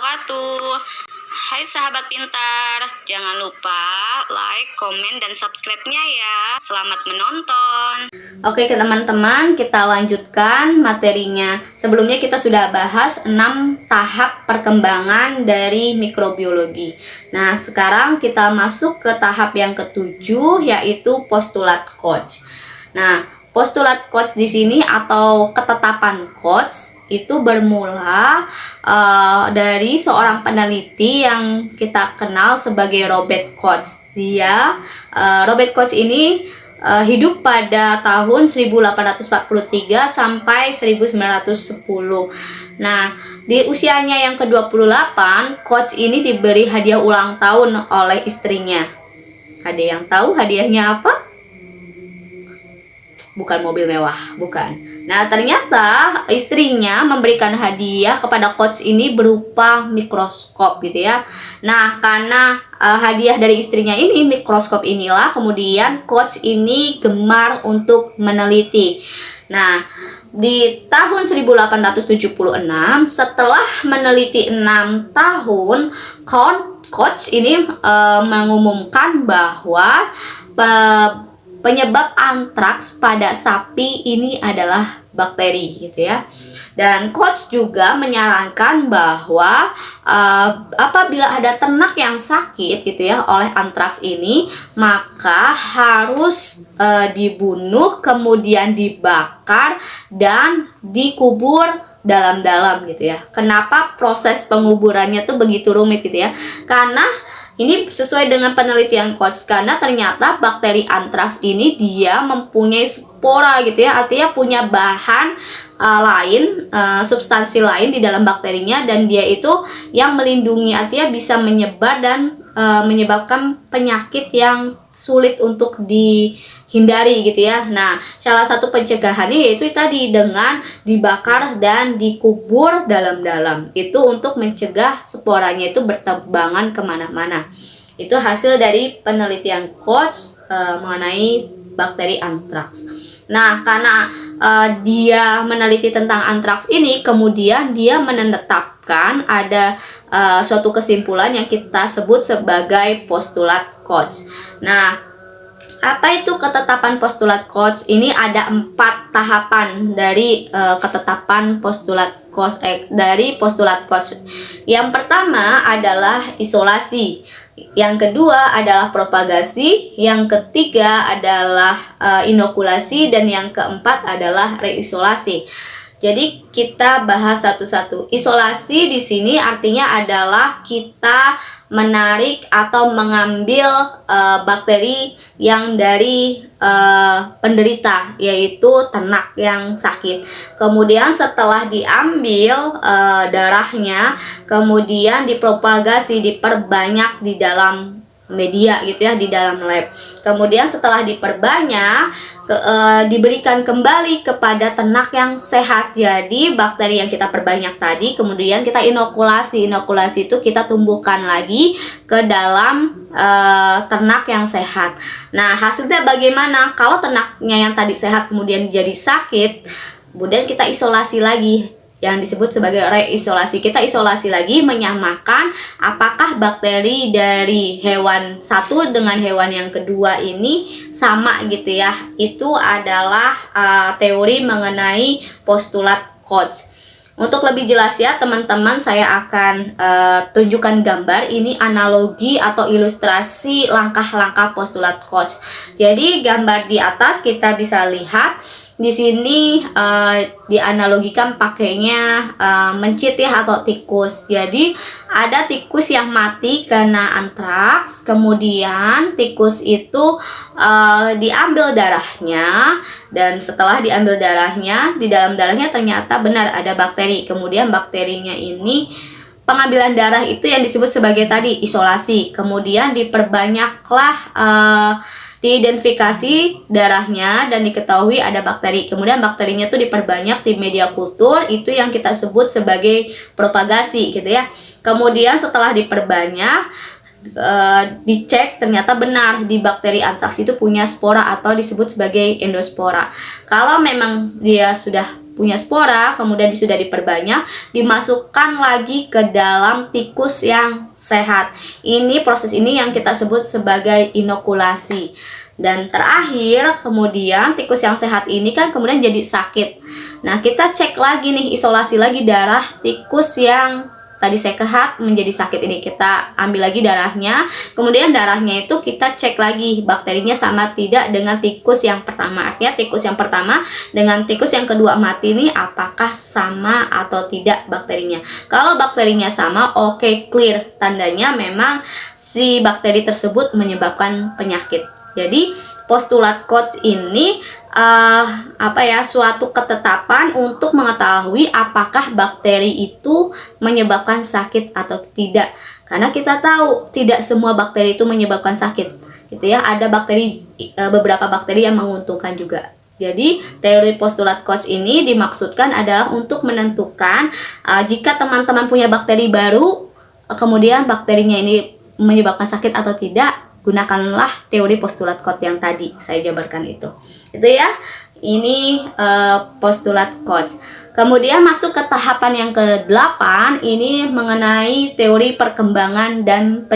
wabarakatuh. Hai sahabat pintar, jangan lupa like, komen, dan subscribe-nya ya. Selamat menonton. Oke teman-teman, kita lanjutkan materinya. Sebelumnya kita sudah bahas 6 tahap perkembangan dari mikrobiologi. Nah, sekarang kita masuk ke tahap yang ketujuh, yaitu postulat Koch. Nah, postulat Koch di sini atau ketetapan Koch itu bermula dari seorang peneliti yang kita kenal sebagai Robert Koch. Robert Koch ini hidup pada tahun 1843 sampai 1910. Nah, di usianya yang ke-28, Koch ini diberi hadiah ulang tahun oleh istrinya. Ada yang tahu hadiahnya apa? Bukan mobil mewah, bukan. Nah, ternyata istrinya memberikan hadiah kepada Koch ini berupa mikroskop gitu ya. Nah, karena hadiah dari istrinya ini, mikroskop inilah kemudian Koch ini gemar untuk meneliti. Nah, di tahun 1876 setelah meneliti 6 tahun, Koch ini mengumumkan bahwa penyebab antraks pada sapi ini adalah bakteri gitu ya. Dan Koch juga menyarankan bahwa apabila ada ternak yang sakit gitu ya oleh antraks ini, maka harus dibunuh, kemudian dibakar dan dikubur dalam-dalam gitu ya. Kenapa proses penguburannya tuh begitu rumit gitu ya? Karena ini sesuai dengan penelitian Koch, karena ternyata bakteri antraks ini dia mempunyai spora gitu ya, artinya punya bahan lain, substansi lain di dalam bakterinya, dan dia itu yang melindungi, artinya bisa menyebar dan menyebabkan penyakit yang sulit untuk dihindari gitu ya. Nah, salah satu pencegahannya yaitu tadi dengan dibakar dan dikubur dalam-dalam. Itu untuk mencegah sporanya itu berterbangan kemana-mana. Itu hasil dari penelitian Koch mengenai bakteri antraks. Nah, karena dia meneliti tentang antraks ini, kemudian dia menetapkan ada suatu kesimpulan yang kita sebut sebagai postulat Koch. Nah, apa itu ketetapan postulat Koch? Ini ada 4 tahapan dari ketetapan postulat Koch, dari postulat Koch. Yang pertama adalah isolasi, yang kedua adalah propagasi, yang ketiga adalah inokulasi, dan yang keempat adalah reisolasi. Jadi kita bahas satu-satu. Isolasi di sini artinya adalah kita menarik atau mengambil bakteri yang dari penderita, yaitu ternak yang sakit. Kemudian setelah diambil darahnya, kemudian dipropagasi, diperbanyak di dalam media gitu ya, di dalam lab. Kemudian setelah diperbanyak, diberikan kembali kepada ternak yang sehat. Jadi bakteri yang kita perbanyak tadi kemudian kita inokulasi. Inokulasi itu kita tumbuhkan lagi ke dalam ternak yang sehat. Nah, hasilnya bagaimana? Kalau ternaknya yang tadi sehat kemudian jadi sakit, kemudian kita isolasi lagi, yang disebut sebagai reisolasi. Kita isolasi lagi, menyamakan apakah bakteri dari hewan satu dengan hewan yang kedua ini sama gitu ya. Itu adalah teori mengenai postulat Koch. Untuk lebih jelas ya teman-teman, saya akan tunjukkan gambar. Ini analogi atau ilustrasi langkah-langkah postulat Koch. Jadi gambar di atas kita bisa lihat di sini dianalogikan pakainya mencit ya, atau tikus. Jadi ada tikus yang mati karena antraks, kemudian tikus itu diambil darahnya, dan setelah diambil darahnya, di dalam darahnya ternyata benar ada bakteri. Kemudian bakterinya ini, pengambilan darah itu yang disebut sebagai tadi isolasi. Kemudian diperbanyaklah diidentifikasi darahnya dan diketahui ada bakteri. Kemudian bakterinya tuh diperbanyak di media kultur, itu yang kita sebut sebagai propagasi gitu ya. Kemudian setelah diperbanyak, dicek ternyata benar di bakteri antraks itu punya spora atau disebut sebagai endospora. Kalau memang dia sudah punya spora, kemudian sudah diperbanyak, dimasukkan lagi ke dalam tikus yang sehat. Ini proses ini yang kita sebut sebagai inokulasi. Dan terakhir, kemudian tikus yang sehat ini kan kemudian jadi sakit. Nah, kita cek lagi nih, isolasi lagi darah tikus yang tadi sehat menjadi sakit ini. Kita ambil lagi darahnya, kemudian darahnya itu kita cek lagi bakterinya sama tidak dengan tikus yang pertama. Artinya tikus yang pertama dengan tikus yang kedua mati ini apakah sama atau tidak bakterinya. Kalau bakterinya sama, oke, clear, tandanya memang si bakteri tersebut menyebabkan penyakit. Jadi postulat Koch ini suatu ketetapan untuk mengetahui apakah bakteri itu menyebabkan sakit atau tidak. Karena kita tahu tidak semua bakteri itu menyebabkan sakit, gitu ya. Ada beberapa bakteri yang menguntungkan juga. Jadi teori postulat Koch ini dimaksudkan adalah untuk menentukan jika teman-teman punya bakteri baru, kemudian bakterinya ini menyebabkan sakit atau tidak, gunakanlah teori postulat Koch yang tadi saya jabarkan itu ya. Ini postulat Koch. Kemudian masuk ke tahapan yang ke-8, ini mengenai teori perkembangan dan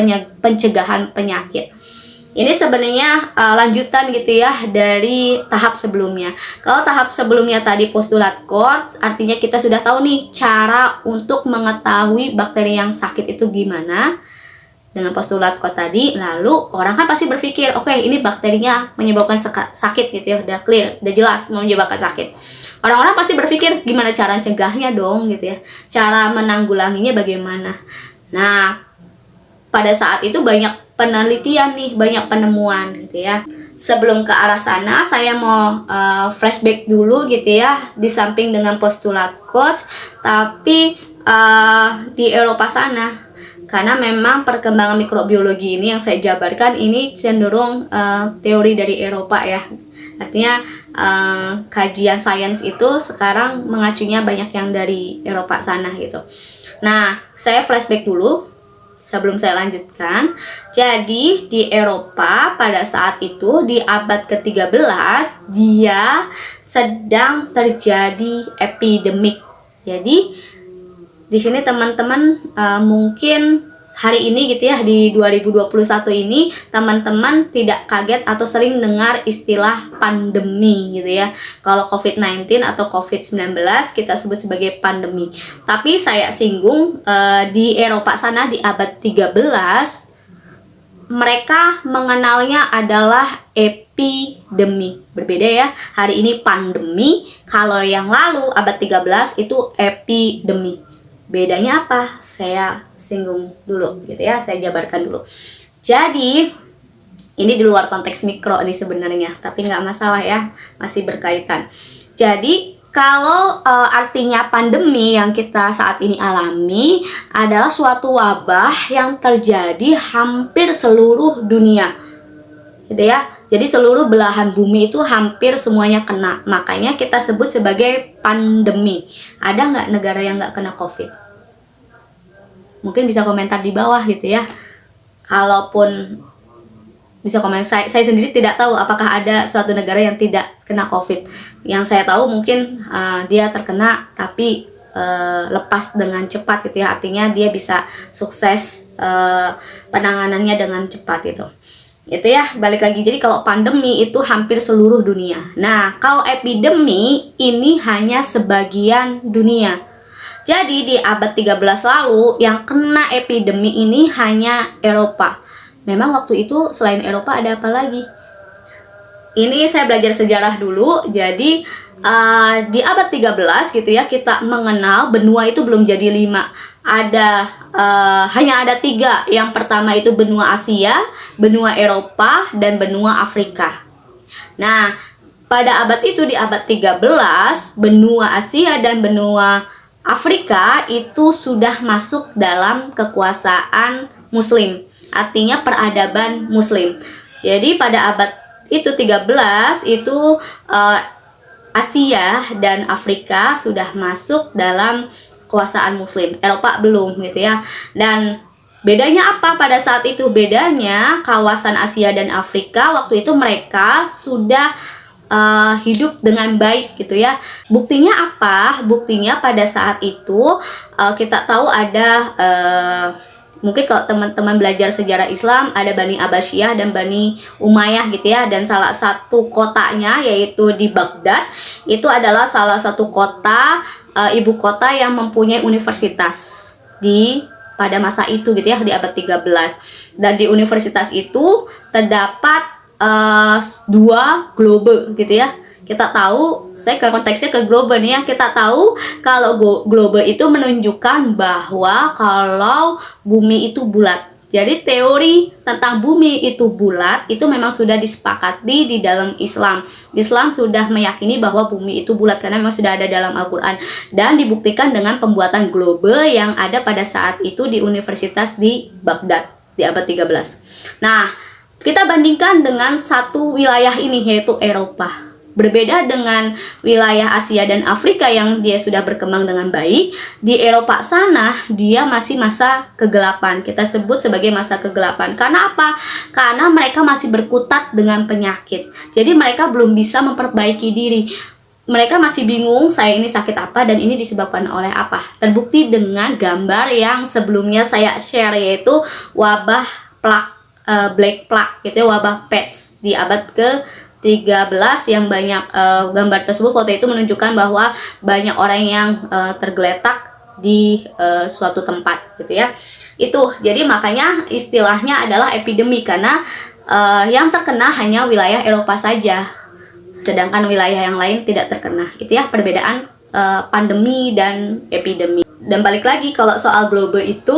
pencegahan penyakit. Ini sebenarnya lanjutan gitu ya dari tahap sebelumnya. Kalau tahap sebelumnya tadi postulat Koch, artinya kita sudah tahu nih cara untuk mengetahui bakteri yang sakit itu gimana. Dengan postulat Koch tadi, lalu orang kan pasti berpikir, oke, ini bakterinya menyebabkan sakit gitu ya, udah clear, udah jelas menyebabkan sakit. Orang-orang pasti berpikir gimana cara cegahnya dong gitu ya, cara menanggulanginya bagaimana. Nah, pada saat itu banyak penelitian nih, banyak penemuan gitu ya. Sebelum ke arah sana, saya mau flashback dulu gitu ya, di samping dengan postulat Koch, tapi di Eropa sana. Karena memang perkembangan mikrobiologi ini yang saya jabarkan ini cenderung teori dari Eropa ya. Artinya kajian sains itu sekarang mengacunya banyak yang dari Eropa sana gitu. Nah, saya flashback dulu sebelum saya lanjutkan. Jadi di Eropa pada saat itu di abad ke-13 dia sedang terjadi epidemik. Jadi di sini teman-teman mungkin hari ini gitu ya, di 2021 ini teman-teman tidak kaget atau sering dengar istilah pandemi gitu ya. Kalau COVID-19 atau COVID-19 kita sebut sebagai pandemi. Tapi saya singgung di Eropa sana di abad 13 mereka mengenalnya adalah epidemi. Berbeda ya, hari ini pandemi, kalau yang lalu abad 13 itu epidemi. Bedanya apa? Saya singgung dulu gitu ya, saya jabarkan dulu. Jadi ini di luar konteks mikro nih sebenarnya, tapi nggak masalah ya, masih berkaitan. Jadi kalau artinya pandemi yang kita saat ini alami adalah suatu wabah yang terjadi hampir seluruh dunia, gitu ya. Jadi seluruh belahan bumi itu hampir semuanya kena. Makanya kita sebut sebagai pandemi. Ada nggak negara yang nggak kena COVID? Mungkin bisa komentar di bawah gitu ya. Kalaupun bisa komen, saya sendiri tidak tahu apakah ada suatu negara yang tidak kena COVID. Yang saya tahu mungkin dia terkena tapi lepas dengan cepat gitu ya. Artinya dia bisa sukses penanganannya dengan cepat itu. Itu ya, balik lagi. Jadi kalau pandemi itu hampir seluruh dunia. Nah, kalau epidemi ini hanya sebagian dunia. Jadi di abad 13 lalu yang kena epidemi ini hanya Eropa. Memang waktu itu selain Eropa ada apa lagi? Ini saya belajar sejarah dulu. Jadi di abad 13 gitu ya, kita mengenal benua itu belum jadi 5. Hanya ada 3. Yang pertama itu benua Asia, benua Eropa, dan benua Afrika. Nah, pada abad itu di abad 13, benua Asia dan benua Afrika itu sudah masuk dalam kekuasaan Muslim. Artinya peradaban Muslim. Jadi pada abad itu 13 itu Asia dan Afrika sudah masuk dalam kekuasaan Muslim. Eropa belum gitu ya. Dan bedanya apa pada saat itu? Bedanya kawasan Asia dan Afrika waktu itu mereka sudah hidup dengan baik gitu ya. Buktinya apa? Buktinya pada saat itu kita tahu ada mungkin kalau teman-teman belajar sejarah Islam ada Bani Abbasiyah dan Bani Umayyah gitu ya, dan salah satu kotanya yaitu di Baghdad itu adalah salah satu kota ibu kota yang mempunyai universitas pada masa itu gitu ya, di abad 13. Dan di universitas itu terdapat dua globe gitu ya. Kita tahu, saya ke konteksnya ke globe nih ya, kita tahu kalau globe itu menunjukkan bahwa kalau bumi itu bulat. Jadi teori tentang bumi itu bulat itu memang sudah disepakati di dalam Islam. Islam sudah meyakini bahwa bumi itu bulat karena memang sudah ada dalam Al-Quran, dan dibuktikan dengan pembuatan globe yang ada pada saat itu di universitas di Baghdad di abad 13. Nah, kita bandingkan dengan satu wilayah ini yaitu Eropa. Berbeda dengan wilayah Asia dan Afrika yang dia sudah berkembang dengan baik, di Eropa sana dia masih masa kegelapan. Kita sebut sebagai masa kegelapan. Karena apa? Karena mereka masih berkutat dengan penyakit. Jadi mereka belum bisa memperbaiki diri. Mereka masih bingung, saya ini sakit apa dan ini disebabkan oleh apa. Terbukti dengan gambar yang sebelumnya saya share, yaitu wabah Black Plague gitu ya, wabah PEDS di abad ke-13 yang banyak gambar tersebut, foto itu menunjukkan bahwa banyak orang yang tergeletak di suatu tempat gitu ya. Itu jadi makanya istilahnya adalah epidemi, karena yang terkena hanya wilayah Eropa saja, sedangkan wilayah yang lain tidak terkena. Itu ya perbedaan pandemi dan epidemi. Dan balik lagi kalau soal globe itu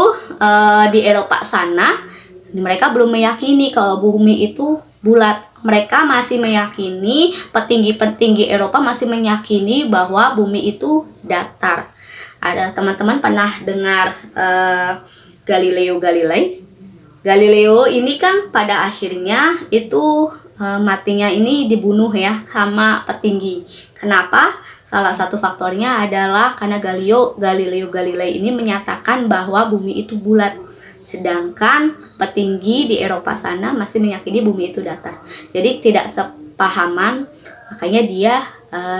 di Eropa sana mereka belum meyakini kalau bumi itu bulat. Mereka masih meyakini, petinggi-petinggi Eropa masih meyakini bahwa bumi itu datar. Ada teman-teman pernah dengar Galileo Galilei? Galileo ini kan pada akhirnya itu matinya ini dibunuh ya sama petinggi. Kenapa? Salah satu faktornya adalah karena Galileo Galilei ini menyatakan bahwa bumi itu bulat. Sedangkan petinggi di Eropa sana masih meyakini bumi itu datar. Jadi tidak sepahaman, makanya dia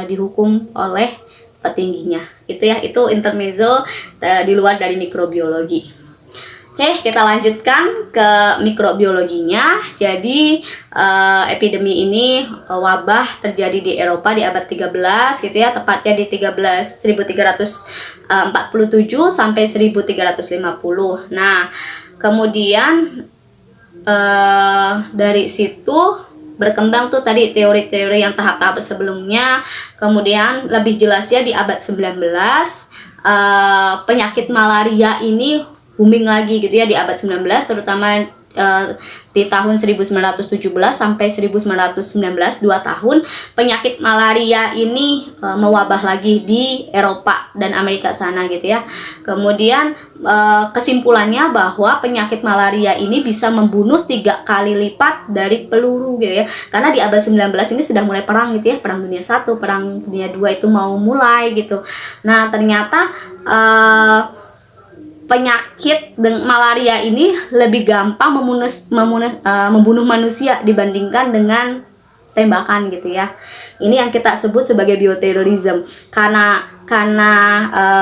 dihukum oleh petingginya. Itu ya, itu intermezzo di luar dari mikrobiologi. Oke, kita lanjutkan ke mikrobiologinya. Jadi epidemi ini wabah terjadi di Eropa di abad 13 gitu ya, tepatnya di 1347 sampai 1350. Nah, kemudian dari situ berkembang tuh tadi teori-teori yang tahap-tahap sebelumnya. Kemudian lebih jelasnya di abad 19 penyakit malaria ini booming lagi gitu ya di abad 19, terutama di tahun 1917 sampai 1919, 2 tahun penyakit malaria ini mewabah lagi di Eropa dan Amerika sana gitu ya. Kemudian kesimpulannya bahwa penyakit malaria ini bisa membunuh 3 kali lipat dari peluru gitu ya. Karena di abad 19 ini sudah mulai perang gitu ya, Perang Dunia I, Perang Dunia II itu mau mulai gitu. Nah, ternyata penyakit malaria ini lebih gampang membunuh manusia dibandingkan dengan tembakan gitu ya. Ini yang kita sebut sebagai bioterorisme. Karena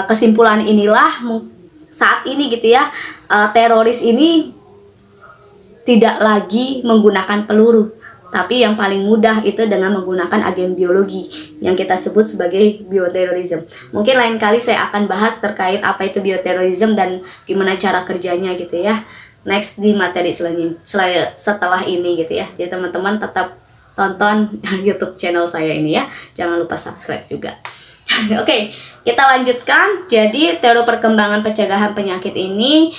kesimpulan inilah saat ini gitu ya, teroris ini tidak lagi menggunakan peluru, tapi yang paling mudah itu dengan menggunakan agen biologi yang kita sebut sebagai bioterorisme. Mungkin lain kali saya akan bahas terkait apa itu bioterorisme dan gimana cara kerjanya gitu ya. Next di materi selanjutnya setelah ini gitu ya. Jadi teman-teman tetap tonton YouTube channel saya ini ya. Jangan lupa subscribe juga. Oke, kita lanjutkan. Jadi teori perkembangan pencegahan penyakit ini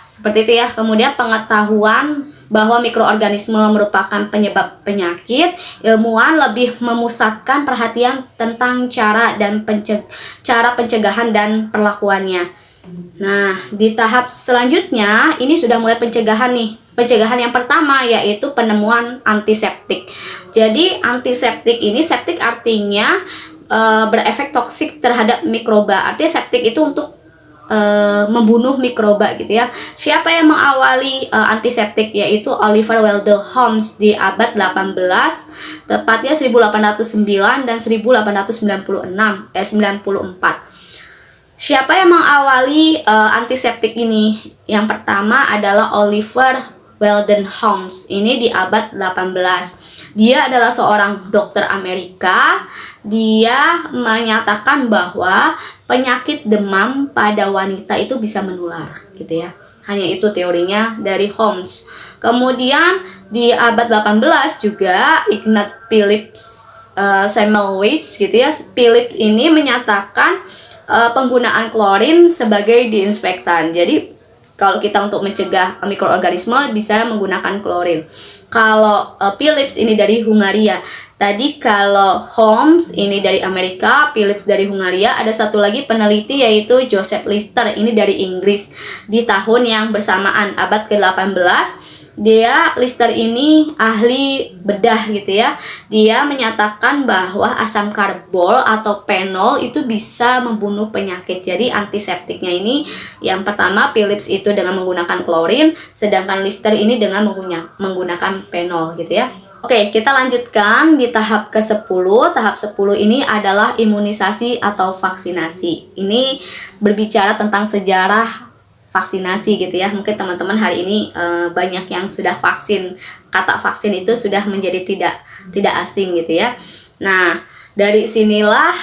seperti itu ya. Kemudian pengetahuan bahwa mikroorganisme merupakan penyebab penyakit, ilmuwan lebih memusatkan perhatian tentang cara pencegahan dan perlakuannya. Nah, di tahap selanjutnya ini sudah mulai pencegahan nih. Pencegahan yang pertama yaitu penemuan antiseptik. Jadi antiseptik ini, septik artinya berefek toksik terhadap mikroba. Artinya septik itu untuk membunuh mikroba gitu ya. Siapa yang mengawali antiseptik? Yaitu Oliver Wendell Holmes di abad 18, tepatnya 1809 dan 1894. Siapa yang mengawali antiseptik ini? Yang pertama adalah Oliver Wendell Holmes, ini di abad 18. Dia adalah seorang dokter Amerika. Dia menyatakan bahwa penyakit demam pada wanita itu bisa menular, gitu ya. Hanya itu teorinya dari Holmes. Kemudian di abad 18 juga Ignaz Philipp Semmelweis, gitu ya. Philips ini menyatakan penggunaan klorin sebagai disinfektan. Jadi kalau kita untuk mencegah mikroorganisme bisa menggunakan klorin. Kalau Philips ini dari Hungaria. Tadi kalau Holmes ini dari Amerika, Philips dari Hungaria. Ada satu lagi peneliti yaitu Joseph Lister, ini dari Inggris. Di tahun yang bersamaan, abad ke-18, Lister ini ahli bedah gitu ya. Dia menyatakan bahwa asam karbol atau penol itu bisa membunuh penyakit. Jadi antiseptiknya ini yang pertama Philips itu dengan menggunakan klorin, sedangkan Lister ini dengan menggunakan penol gitu ya. Oke, kita lanjutkan di tahap ke-10. Tahap 10 ini adalah imunisasi atau vaksinasi. Ini berbicara tentang sejarah vaksinasi gitu ya. Mungkin teman-teman hari ini banyak yang sudah vaksin. Kata vaksin itu sudah menjadi tidak asing gitu ya. Nah, dari sinilah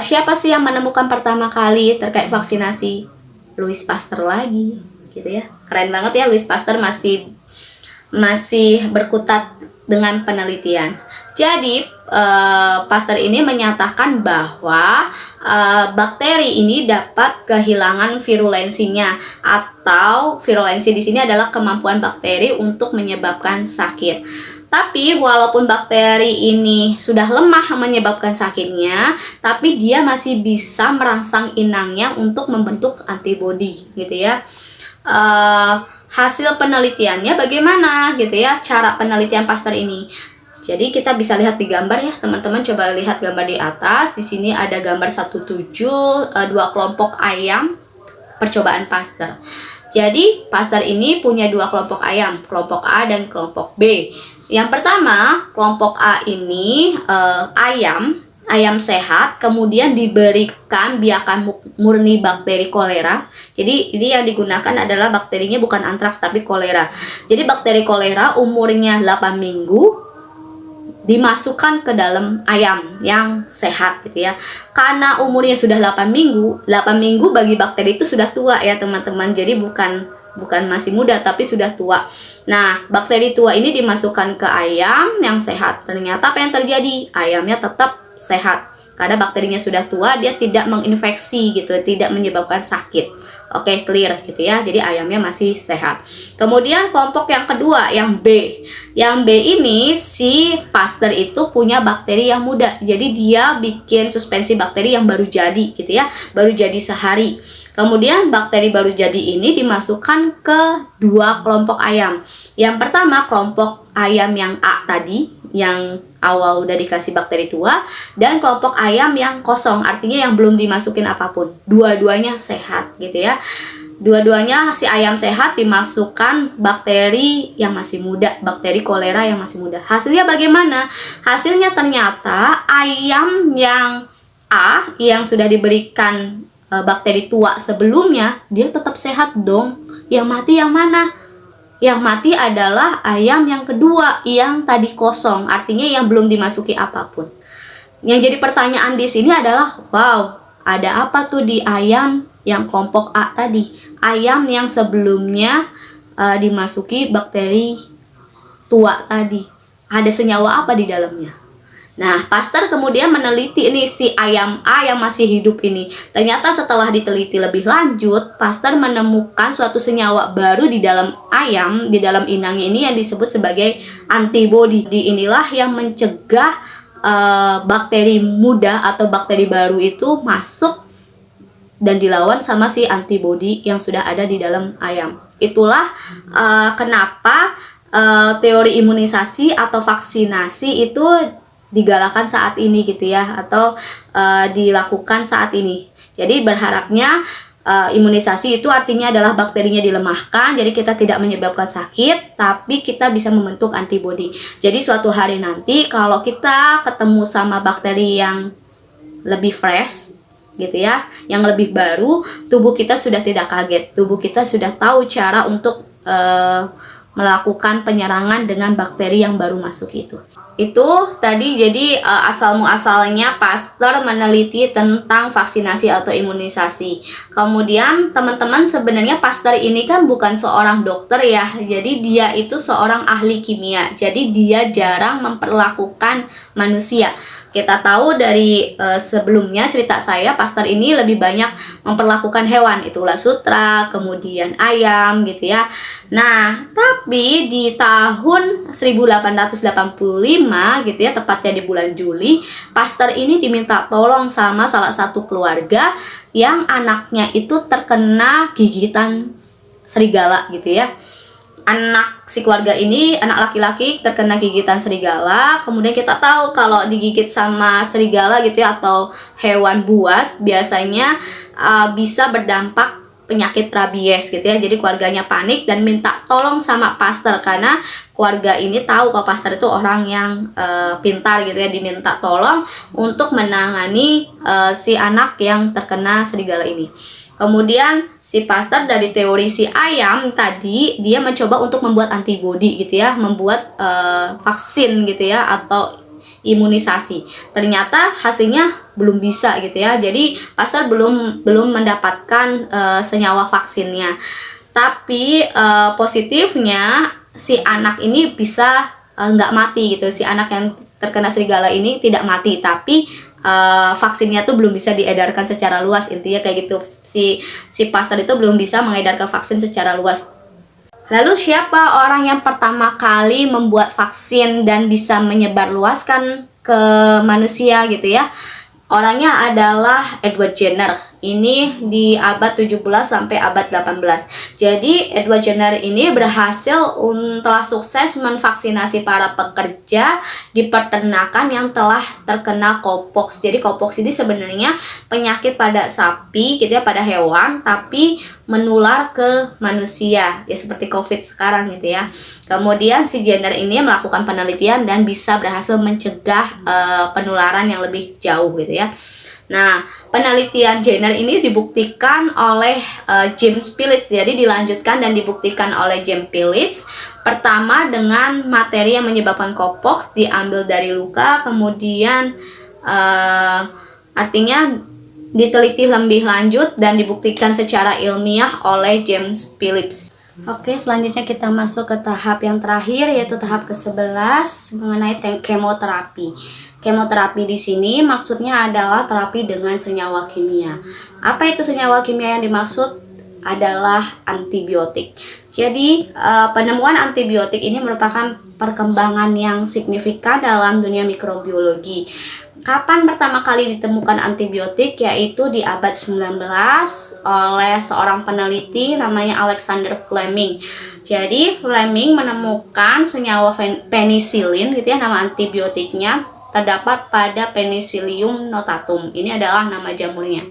siapa sih yang menemukan pertama kali terkait vaksinasi? Louis Pasteur lagi gitu ya. Keren banget ya, Louis Pasteur masih berkutat dengan penelitian. Jadi Pasteur ini menyatakan bahwa bakteri ini dapat kehilangan virulensinya, atau virulensi di sini adalah kemampuan bakteri untuk menyebabkan sakit. Tapi walaupun bakteri ini sudah lemah menyebabkan sakitnya, tapi dia masih bisa merangsang inangnya untuk membentuk antibodi gitu ya. Hasil penelitiannya bagaimana gitu ya, cara penelitian Pasteur ini. Jadi kita bisa lihat di gambar ya, teman-teman coba lihat gambar di atas. Di sini ada gambar 17 dua kelompok ayam percobaan Pasteur. Jadi Pasteur ini punya dua kelompok ayam, kelompok A dan kelompok B. Yang pertama, kelompok A ini ayam sehat, kemudian diberikan biakan murni bakteri kolera. Jadi ini yang digunakan adalah bakterinya bukan antraks tapi kolera. Jadi bakteri kolera umurnya 8 minggu dimasukkan ke dalam ayam yang sehat gitu ya. Karena umurnya sudah 8 minggu bagi bakteri itu sudah tua ya teman-teman. Jadi bukan masih muda tapi sudah tua. Nah, bakteri tua ini dimasukkan ke ayam yang sehat. Ternyata apa yang terjadi? Ayamnya tetap sehat. Karena bakterinya sudah tua, dia tidak menginfeksi gitu, tidak menyebabkan sakit. Oke, clear gitu ya. Jadi ayamnya masih sehat. Kemudian kelompok yang kedua, yang B. Yang B ini si Pasteur itu punya bakteri yang muda. Jadi dia bikin suspensi bakteri yang baru jadi gitu ya. Baru jadi sehari. Kemudian bakteri baru jadi ini dimasukkan ke dua kelompok ayam. Yang pertama kelompok ayam yang A tadi, yang awal udah dikasih bakteri tua, dan kelompok ayam yang kosong, artinya yang belum dimasukin apapun. Dua-duanya sehat gitu ya. Dua-duanya si ayam sehat dimasukkan bakteri yang masih muda, bakteri kolera yang masih muda. Hasilnya bagaimana? Hasilnya ternyata ayam yang A yang sudah diberikan bakteri tua sebelumnya, dia tetap sehat dong. Yang mati yang mana? Yang mati adalah ayam yang kedua yang tadi kosong, artinya yang belum dimasuki apapun. Yang jadi pertanyaan di sini adalah, wow, ada apa tuh di ayam yang kelompok A tadi? Ayam yang sebelumnya dimasuki bakteri tua tadi. Ada senyawa apa di dalamnya? Nah, Pasteur kemudian meneliti nih si ayam A yang masih hidup ini. Ternyata setelah diteliti lebih lanjut, Pasteur menemukan suatu senyawa baru di dalam ayam, di dalam inangnya ini yang disebut sebagai antibodi. Inilah yang mencegah bakteri muda atau bakteri baru itu masuk dan dilawan sama si antibodi yang sudah ada di dalam ayam. Itulah kenapa teori imunisasi atau vaksinasi itu digalakan saat ini gitu ya, atau dilakukan saat ini. Jadi berharapnya Imunisasi itu artinya adalah bakterinya dilemahkan, jadi kita tidak menyebabkan sakit, tapi kita bisa membentuk antibodi. Jadi suatu hari nanti kalau kita ketemu sama bakteri yang lebih fresh gitu ya, yang lebih baru, tubuh kita sudah tidak kaget, tubuh kita sudah tahu cara untuk melakukan penyerangan dengan bakteri yang baru masuk itu. Itu tadi jadi asal muasalnya Pasteur meneliti tentang vaksinasi atau imunisasi. Kemudian teman-teman, sebenarnya Pasteur ini kan bukan seorang dokter ya. Jadi dia itu seorang ahli kimia. Jadi dia jarang memperlakukan manusia. Kita tahu dari sebelumnya cerita saya, Pasteur ini lebih banyak memperlakukan hewan, itu ulat sutra, kemudian ayam gitu ya. Nah, tapi di tahun 1885 gitu ya, tepatnya di bulan Juli, Pasteur ini diminta tolong sama salah satu keluarga yang anaknya itu terkena gigitan serigala gitu ya. Anak si keluarga ini, anak laki-laki terkena gigitan serigala. Kemudian kita tahu kalau digigit sama serigala gitu ya, atau hewan buas, biasanya bisa berdampak penyakit rabies gitu ya. Jadi keluarganya panik dan minta tolong sama Pasteur, karena keluarga ini tahu kalau Pasteur itu orang yang pintar gitu ya, diminta tolong untuk menangani si anak yang terkena serigala ini. Kemudian si Pasteur dari teori si ayam tadi, dia mencoba untuk membuat antibodi gitu ya, membuat vaksin gitu ya, atau imunisasi. Ternyata hasilnya belum bisa gitu ya. Jadi Pasteur belum mendapatkan senyawa vaksinnya. Tapi positifnya si anak ini bisa nggak mati gitu. Si anak yang terkena serigala ini tidak mati, tapi vaksinnya tuh belum bisa diedarkan secara luas, intinya kayak gitu. Si Pasteur itu belum bisa mengedarkan vaksin secara luas. Lalu siapa orang yang pertama kali membuat vaksin dan bisa menyebarluaskan ke manusia gitu ya? Orangnya adalah Edward Jenner. Ini di abad 17 sampai abad 18. Jadi Edward Jenner ini berhasil telah sukses memvaksinasi para pekerja di peternakan yang telah terkena cowpox. Jadi cowpox ini sebenarnya penyakit pada sapi gitu ya, pada hewan, tapi menular ke manusia ya, seperti COVID sekarang gitu ya. Kemudian si Jenner ini melakukan penelitian dan bisa berhasil mencegah penularan yang lebih jauh gitu ya. Nah, penelitian Jenner ini dibuktikan oleh James Phillips. Jadi dilanjutkan dan dibuktikan oleh James Phillips. Pertama dengan materi yang menyebabkan cowpox diambil dari luka, kemudian artinya diteliti lebih lanjut dan dibuktikan secara ilmiah oleh James Phillips. Oke, selanjutnya kita masuk ke tahap yang terakhir, yaitu tahap ke-11 mengenai kemoterapi. Kemoterapi di sini maksudnya adalah terapi dengan senyawa kimia. Apa itu senyawa kimia yang dimaksud? Adalah antibiotik. Jadi penemuan antibiotik ini merupakan perkembangan yang signifikan dalam dunia mikrobiologi. Kapan pertama kali ditemukan antibiotik? Yaitu di abad 19 oleh seorang peneliti namanya Alexander Fleming. Jadi Fleming menemukan senyawa penisilin gitu ya, nama antibiotiknya terdapat pada Penicillium notatum. Ini adalah nama jamurnya.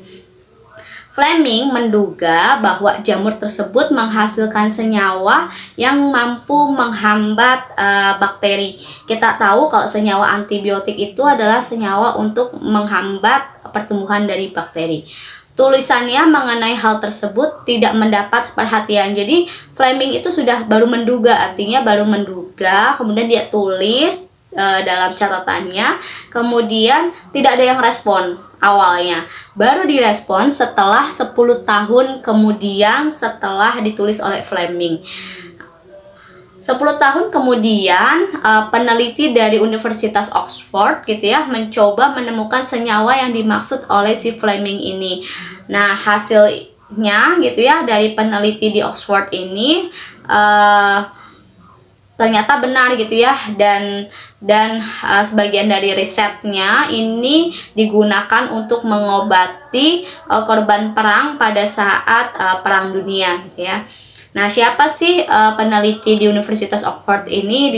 Fleming menduga bahwa jamur tersebut menghasilkan senyawa yang mampu menghambat bakteri. Kita tahu kalau senyawa antibiotik itu adalah senyawa untuk menghambat pertumbuhan dari bakteri. Tulisannya mengenai hal tersebut tidak mendapat perhatian. Jadi Fleming itu sudah baru menduga, artinya baru menduga, kemudian dia tulis dalam catatannya, kemudian tidak ada yang respon awalnya. Baru direspon setelah 10 tahun kemudian setelah ditulis oleh Fleming. 10 tahun kemudian peneliti dari Universitas Oxford gitu ya mencoba menemukan senyawa yang dimaksud oleh si Fleming ini. Nah, hasilnya gitu ya dari peneliti di Oxford ini ternyata benar gitu ya, dan sebagian dari risetnya ini digunakan untuk mengobati korban perang pada saat perang dunia gitu ya. Nah, siapa sih peneliti di Universitas Oxford ini?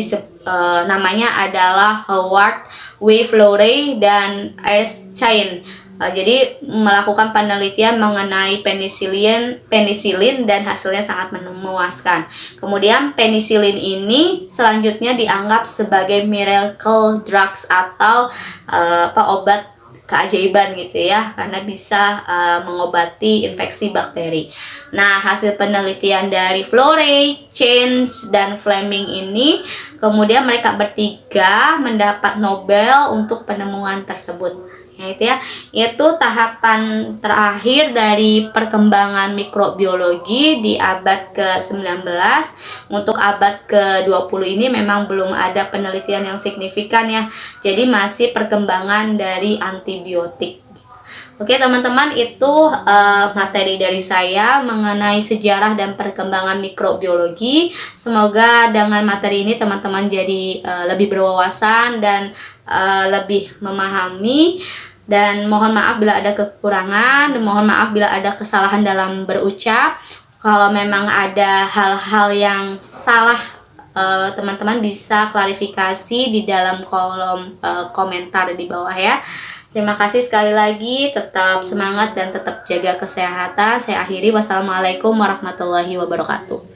Namanya adalah Howard W. Florey dan Erskine. Jadi melakukan penelitian mengenai penisilin dan hasilnya sangat memuaskan. Kemudian penisilin ini selanjutnya dianggap sebagai miracle drugs atau obat keajaiban gitu ya, karena bisa mengobati infeksi bakteri. Nah, hasil penelitian dari Florey, Chance, dan Fleming ini, kemudian mereka bertiga mendapat Nobel untuk penemuan tersebut. Yaitu tahapan terakhir dari perkembangan mikrobiologi di abad ke-19. Untuk abad ke-20 ini memang belum ada penelitian yang signifikan ya. Jadi masih perkembangan dari antibiotik. Oke teman-teman, itu materi dari saya mengenai sejarah dan perkembangan mikrobiologi. Semoga dengan materi ini teman-teman jadi lebih berwawasan dan lebih memahami. Dan mohon maaf bila ada kekurangan, dan mohon maaf bila ada kesalahan dalam berucap. Kalau memang ada hal-hal yang salah, teman-teman bisa klarifikasi di dalam kolom komentar di bawah ya. Terima kasih sekali lagi, tetap semangat dan tetap jaga kesehatan. Saya akhiri, wassalamualaikum warahmatullahi wabarakatuh.